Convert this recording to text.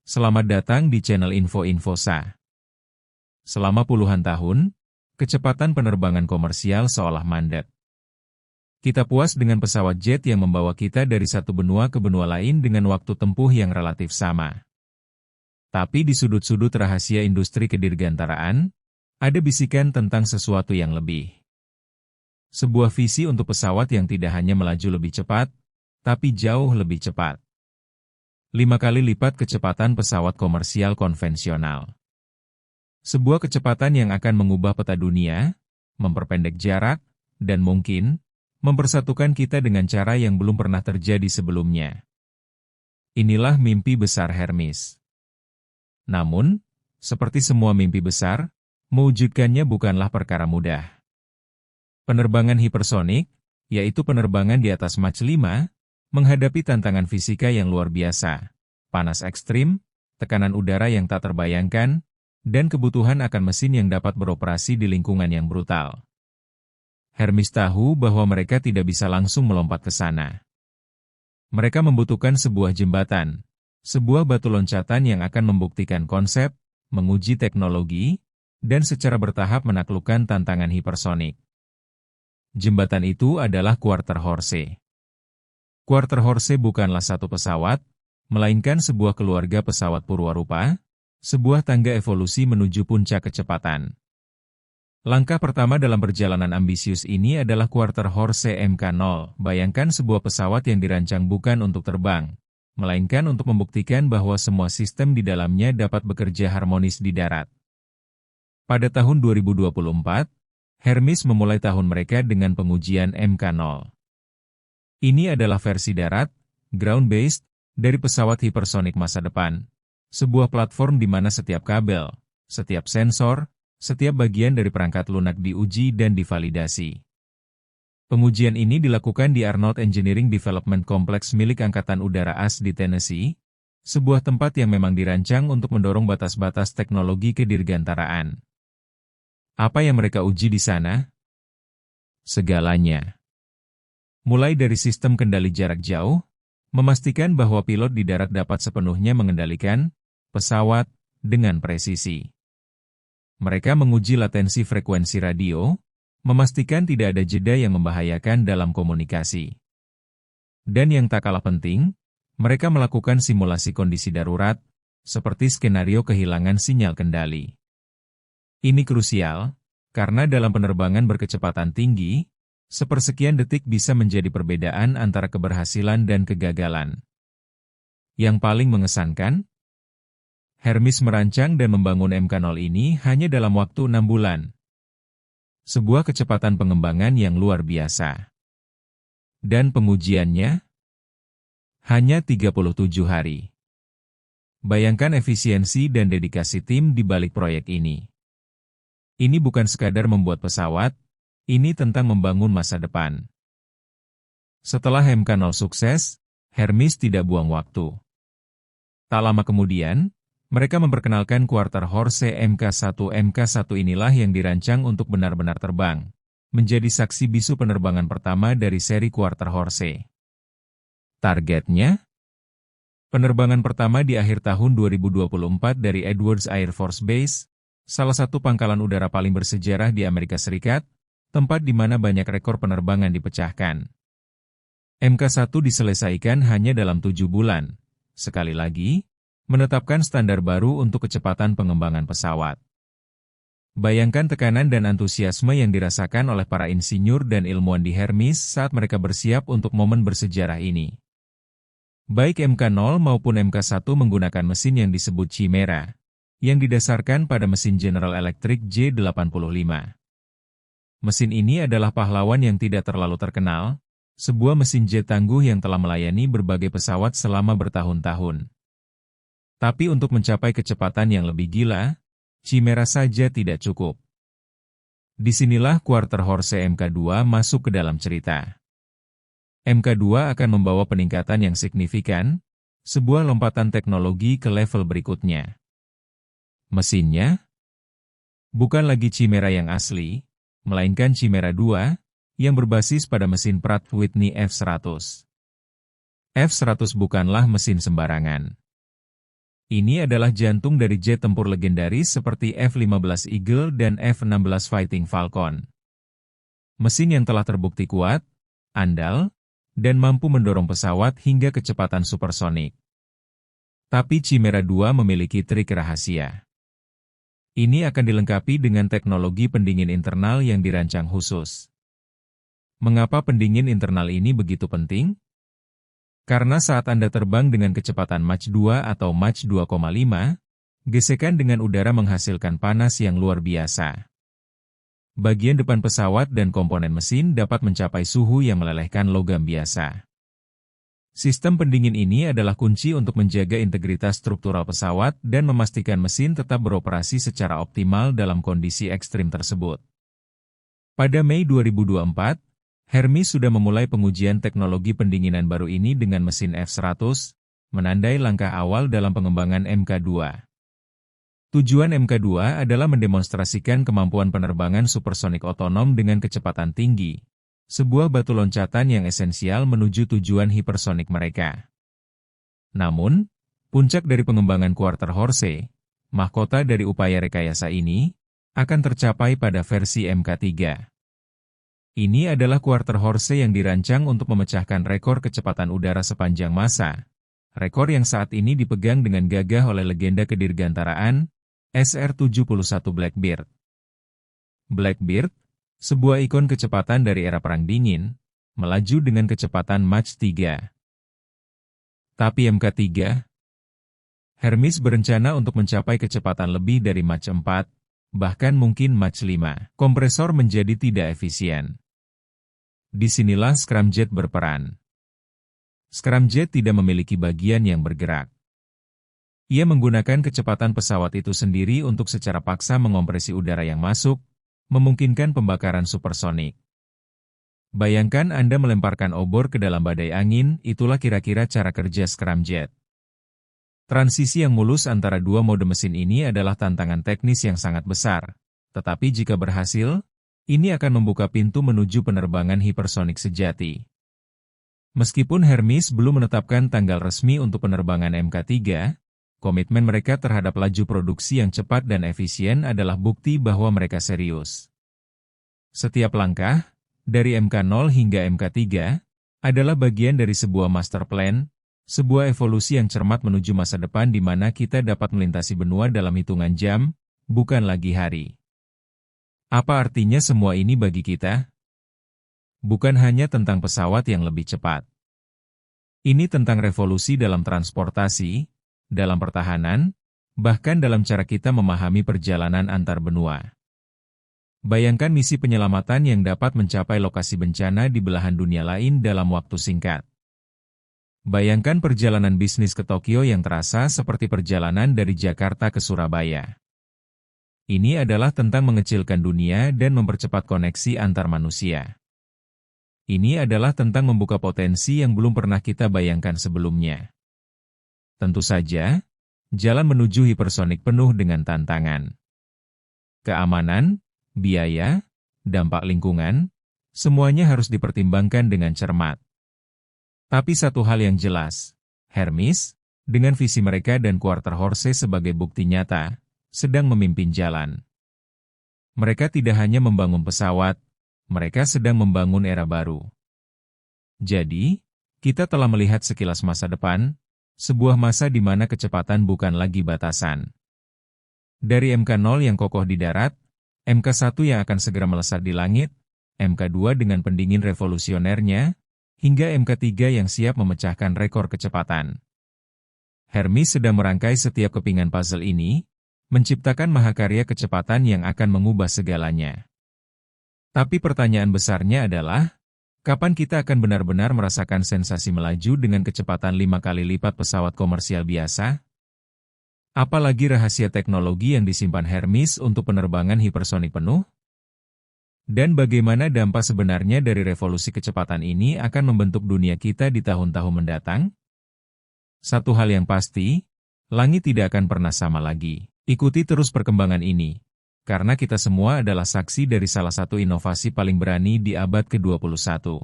Selamat datang di channel Info Sa. Selama puluhan tahun, kecepatan penerbangan komersial seolah mandek. Kita puas dengan pesawat jet yang membawa kita dari satu benua ke benua lain dengan waktu tempuh yang relatif sama. Tapi di sudut-sudut rahasia industri kedirgantaraan, ada bisikan tentang sesuatu yang lebih. Sebuah visi untuk pesawat yang tidak hanya melaju lebih cepat, tapi jauh lebih cepat. 5 kali lipat kecepatan pesawat komersial konvensional. Sebuah kecepatan yang akan mengubah peta dunia, memperpendek jarak, dan mungkin mempersatukan kita dengan cara yang belum pernah terjadi sebelumnya. Inilah mimpi besar Hermes. Namun, seperti semua mimpi besar, mewujudkannya bukanlah perkara mudah. Penerbangan hipersonik, yaitu penerbangan di atas Mach 5, menghadapi tantangan fisika yang luar biasa, panas ekstrim, tekanan udara yang tak terbayangkan, dan kebutuhan akan mesin yang dapat beroperasi di lingkungan yang brutal. Hermes tahu bahwa mereka tidak bisa langsung melompat ke sana. Mereka membutuhkan sebuah jembatan, sebuah batu loncatan yang akan membuktikan konsep, menguji teknologi, dan secara bertahap menaklukkan tantangan hipersonik. Jembatan itu adalah Quarter Horse. Quarter Horse bukanlah satu pesawat, melainkan sebuah keluarga pesawat purwarupa, sebuah tangga evolusi menuju puncak kecepatan. Langkah pertama dalam perjalanan ambisius ini adalah Quarter Horse Mk0. Bayangkan sebuah pesawat yang dirancang bukan untuk terbang, melainkan untuk membuktikan bahwa semua sistem di dalamnya dapat bekerja harmonis di darat. Pada tahun 2024, Hermes memulai tahun mereka dengan pengujian Mk0. Ini adalah versi darat, ground-based, dari pesawat hipersonik masa depan. Sebuah platform di mana setiap kabel, setiap sensor, setiap bagian dari perangkat lunak diuji dan divalidasi. Pengujian ini dilakukan di Arnold Engineering Development Complex milik Angkatan Udara AS di Tennessee, sebuah tempat yang memang dirancang untuk mendorong batas-batas teknologi kedirgantaraan. Apa yang mereka uji di sana? Segalanya. Mulai dari sistem kendali jarak jauh, memastikan bahwa pilot di darat dapat sepenuhnya mengendalikan pesawat dengan presisi. Mereka menguji latensi frekuensi radio, memastikan tidak ada jeda yang membahayakan dalam komunikasi. Dan yang tak kalah penting, mereka melakukan simulasi kondisi darurat, seperti skenario kehilangan sinyal kendali. Ini krusial, karena dalam penerbangan berkecepatan tinggi, sepersekian detik bisa menjadi perbedaan antara keberhasilan dan kegagalan. Yang paling mengesankan, Hermes merancang dan membangun Mk0 ini hanya dalam waktu 6 bulan. Sebuah kecepatan pengembangan yang luar biasa. Dan pengujiannya hanya 37 hari. Bayangkan efisiensi dan dedikasi tim di balik proyek ini. Ini bukan sekadar membuat pesawat, ini tentang membangun masa depan. Setelah Mk0 sukses, Hermes tidak buang waktu. Tak lama kemudian, mereka memperkenalkan Quarter Horse Mk1. Mk1 inilah yang dirancang untuk benar-benar terbang, menjadi saksi bisu penerbangan pertama dari seri Quarter Horse. Targetnya? Penerbangan pertama di akhir tahun 2024 dari Edwards Air Force Base, salah satu pangkalan udara paling bersejarah di Amerika Serikat, tempat di mana banyak rekor penerbangan dipecahkan. Mk1 diselesaikan hanya dalam 7 bulan. Sekali lagi, menetapkan standar baru untuk kecepatan pengembangan pesawat. Bayangkan tekanan dan antusiasme yang dirasakan oleh para insinyur dan ilmuwan di Hermes saat mereka bersiap untuk momen bersejarah ini. Baik Mk0 maupun Mk1 menggunakan mesin yang disebut Chimera, yang didasarkan pada mesin General Electric J85. Mesin ini adalah pahlawan yang tidak terlalu terkenal, sebuah mesin jet tangguh yang telah melayani berbagai pesawat selama bertahun-tahun. Tapi untuk mencapai kecepatan yang lebih gila, Chimera saja tidak cukup. Disinilah Quarter Horse Mk2 masuk ke dalam cerita. Mk2 akan membawa peningkatan yang signifikan, sebuah lompatan teknologi ke level berikutnya. Mesinnya? Bukan lagi Chimera yang asli, melainkan Chimera 2, yang berbasis pada mesin Pratt Whitney F100. F100 bukanlah mesin sembarangan. Ini adalah jantung dari jet tempur legendaris seperti F-15 Eagle dan F-16 Fighting Falcon. Mesin yang telah terbukti kuat, andal, dan mampu mendorong pesawat hingga kecepatan supersonik. Tapi Chimera 2 memiliki trik rahasia. Ini akan dilengkapi dengan teknologi pendingin internal yang dirancang khusus. Mengapa pendingin internal ini begitu penting? Karena saat Anda terbang dengan kecepatan Mach 2 atau Mach 2,5, gesekan dengan udara menghasilkan panas yang luar biasa. Bagian depan pesawat dan komponen mesin dapat mencapai suhu yang melelehkan logam biasa. Sistem pendingin ini adalah kunci untuk menjaga integritas struktural pesawat dan memastikan mesin tetap beroperasi secara optimal dalam kondisi ekstrim tersebut. Pada Mei 2024, Hermes sudah memulai pengujian teknologi pendinginan baru ini dengan mesin F-100, menandai langkah awal dalam pengembangan Mk2. Tujuan Mk2 adalah mendemonstrasikan kemampuan penerbangan supersonik otonom dengan kecepatan tinggi. Sebuah batu loncatan yang esensial menuju tujuan hipersonik mereka. Namun, puncak dari pengembangan Quarter Horse, mahkota dari upaya rekayasa ini, akan tercapai pada versi Mk3. Ini adalah Quarter Horse yang dirancang untuk memecahkan rekor kecepatan udara sepanjang masa. Rekor yang saat ini dipegang dengan gagah oleh legenda kedirgantaraan, SR-71 Blackbird. Blackbird, sebuah ikon kecepatan dari era Perang Dingin, melaju dengan kecepatan Mach 3. Tapi Mk3, Hermes berencana untuk mencapai kecepatan lebih dari Mach 4, bahkan mungkin Mach 5. Kompresor menjadi tidak efisien. Disinilah scramjet berperan. Scramjet tidak memiliki bagian yang bergerak. Ia menggunakan kecepatan pesawat itu sendiri untuk secara paksa mengompresi udara yang masuk, memungkinkan pembakaran supersonik. Bayangkan Anda melemparkan obor ke dalam badai angin, itulah kira-kira cara kerja scramjet. Transisi yang mulus antara dua mode mesin ini adalah tantangan teknis yang sangat besar, tetapi jika berhasil, ini akan membuka pintu menuju penerbangan hipersonik sejati. Meskipun Hermes belum menetapkan tanggal resmi untuk penerbangan Mk3, komitmen mereka terhadap laju produksi yang cepat dan efisien adalah bukti bahwa mereka serius. Setiap langkah, dari Mk0 hingga Mk3, adalah bagian dari sebuah master plan, sebuah evolusi yang cermat menuju masa depan di mana kita dapat melintasi benua dalam hitungan jam, bukan lagi hari. Apa artinya semua ini bagi kita? Bukan hanya tentang pesawat yang lebih cepat. Ini tentang revolusi dalam transportasi, dalam pertahanan, bahkan dalam cara kita memahami perjalanan antar benua. Bayangkan misi penyelamatan yang dapat mencapai lokasi bencana di belahan dunia lain dalam waktu singkat. Bayangkan perjalanan bisnis ke Tokyo yang terasa seperti perjalanan dari Jakarta ke Surabaya. Ini adalah tentang mengecilkan dunia dan mempercepat koneksi antar manusia. Ini adalah tentang membuka potensi yang belum pernah kita bayangkan sebelumnya. Tentu saja, jalan menuju hipersonik penuh dengan tantangan. Keamanan, biaya, dampak lingkungan, semuanya harus dipertimbangkan dengan cermat. Tapi satu hal yang jelas, Hermes, dengan visi mereka dan Quarter Horse sebagai bukti nyata, sedang memimpin jalan. Mereka tidak hanya membangun pesawat, mereka sedang membangun era baru. Jadi, kita telah melihat sekilas masa depan, sebuah masa di mana kecepatan bukan lagi batasan. Dari Mk0 yang kokoh di darat, Mk1 yang akan segera melesat di langit, Mk2 dengan pendingin revolusionernya, hingga Mk3 yang siap memecahkan rekor kecepatan. Hermes sedang merangkai setiap kepingan puzzle ini, menciptakan mahakarya kecepatan yang akan mengubah segalanya. Tapi pertanyaan besarnya adalah, kapan kita akan benar-benar merasakan sensasi melaju dengan kecepatan 5 kali lipat pesawat komersial biasa? Apalagi rahasia teknologi yang disimpan Hermes untuk penerbangan hipersonik penuh? Dan bagaimana dampak sebenarnya dari revolusi kecepatan ini akan membentuk dunia kita di tahun-tahun mendatang? Satu hal yang pasti, langit tidak akan pernah sama lagi. Ikuti terus perkembangan ini, karena kita semua adalah saksi dari salah satu inovasi paling berani di abad ke-21.